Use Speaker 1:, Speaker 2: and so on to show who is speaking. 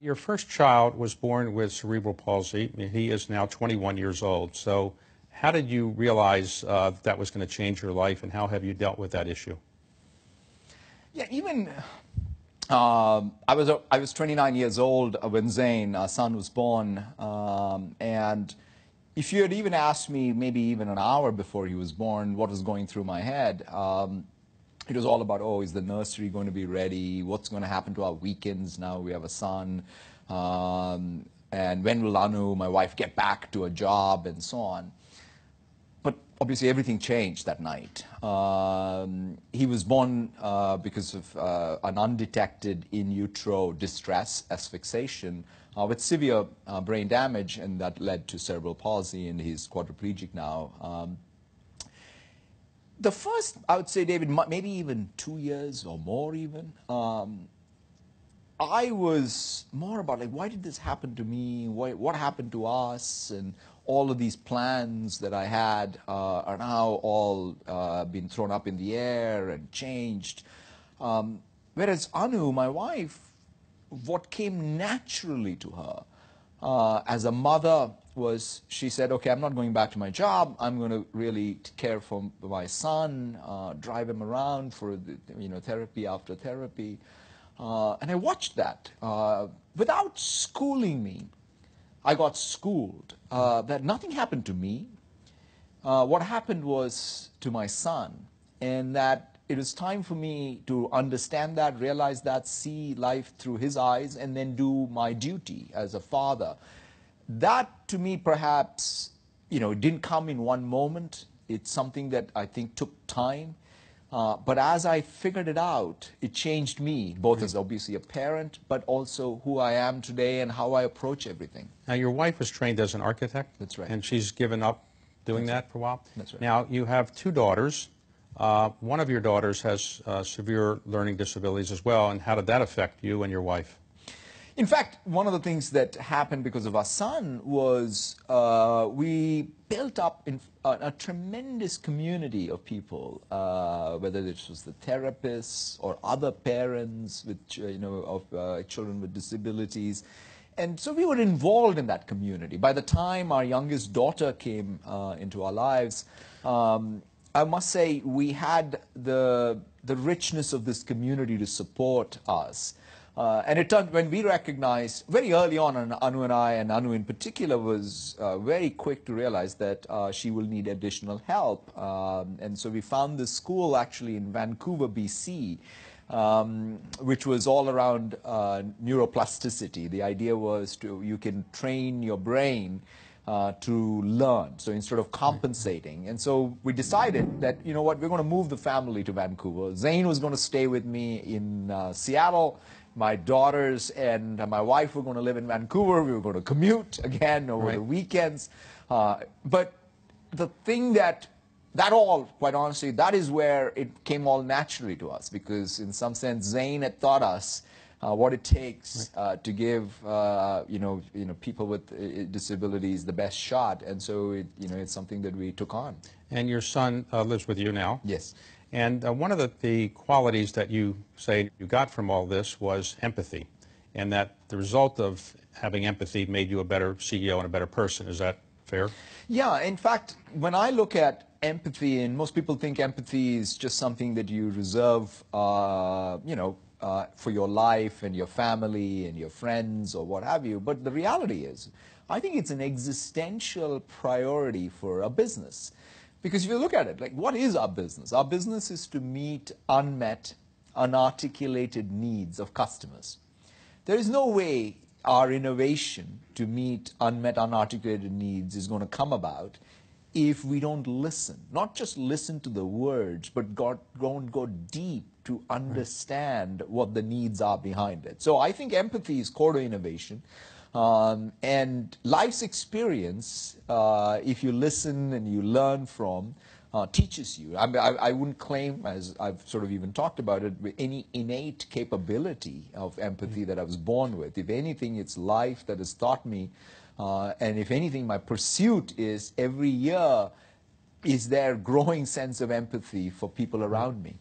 Speaker 1: Your first child was born with cerebral palsy. He is now 21 years old. So how did you realize that was going to change your life, and how have you dealt with that issue?
Speaker 2: Yeah, even I was 29 years old when Zane, our son, was born, and if you had even asked me maybe even an hour before he was born what was going through my head, it was all about, oh, is the nursery going to be ready? What's going to happen to our weekends now we have a son? And when will Anu, my wife, get back to a job and so on? But obviously everything changed that night. He was born because of an undetected in utero distress, asphyxiation, with severe brain damage, and that led to cerebral palsy, and he's quadriplegic now. The first, I would say, David, maybe even 2 years or more even, I was more about, like, why did this happen to me? What happened to us? And all of these plans that I had are now all been thrown up in the air and changed. Whereas Anu, my wife, what came naturally to her as a mother was, she said, okay, I'm not going back to my job. I'm going to really care for my son, drive him around for therapy after therapy. And I watched that. Without schooling me, I got schooled. That nothing happened to me. What happened was to my son, and that it was time for me to understand that, realize that, see life through his eyes, and then do my duty as a father. That, to me, perhaps, it didn't come in one moment. It's something that I think took time. But as I figured it out, it changed me, both as obviously a parent, but also who I am today and how I approach everything.
Speaker 1: Now, your wife was trained as an architect.
Speaker 2: That's right.
Speaker 1: And she's given up doing that for a while.
Speaker 2: That's right.
Speaker 1: Now, you have two daughters. One of your daughters has severe learning disabilities as well. And how did that affect you and your wife?
Speaker 2: In fact, one of the things that happened because of our son was we built up a tremendous community of people, whether this was the therapists or other parents with, of children with disabilities. And so we were involved in that community. By the time our youngest daughter came into our lives, I must say we had the richness of this community to support us. And it turned, when we recognized very early on, and Anu and I, and Anu in particular, was very quick to realize that she will need additional help. And so we found this school actually in Vancouver, BC, which was all around neuroplasticity. The idea was you can train your brain to learn, so instead of compensating. And so we decided that, you know what, we're going to move the family to Vancouver. Zane was going to stay with me in Seattle. My daughters and my wife were going to live in Vancouver. We were going to commute again over the weekends. But the thing that all, quite honestly, that is where it came all naturally to us, because in some sense Zane had taught us what it takes to give people with disabilities the best shot, and so it's something that we took on.
Speaker 1: And your son lives with you now.
Speaker 2: Yes.
Speaker 1: And one of the qualities that you say you got from all this was empathy, and that the result of having empathy made you a better CEO and a better person. Is that fair?
Speaker 2: Yeah. In fact, when I look at empathy, and most people think empathy is just something that you reserve, for your life and your family and your friends or what have you. But the reality is, I think it's an existential priority for a business. Because if you look at it, like, what is our business? Our business is to meet unmet, unarticulated needs of customers. There is no way our innovation to meet unmet, unarticulated needs is going to come about if we don't listen. Not just listen to the words, but don't go deep to understand what the needs are behind it. So I think empathy is core to innovation. And life's experience, if you listen and you learn from, teaches you. I wouldn't claim, as I've sort of even talked about it, any innate capability of empathy that I was born with. If anything, it's life that has taught me. And if anything, my pursuit is every year, is there growing sense of empathy for people around me.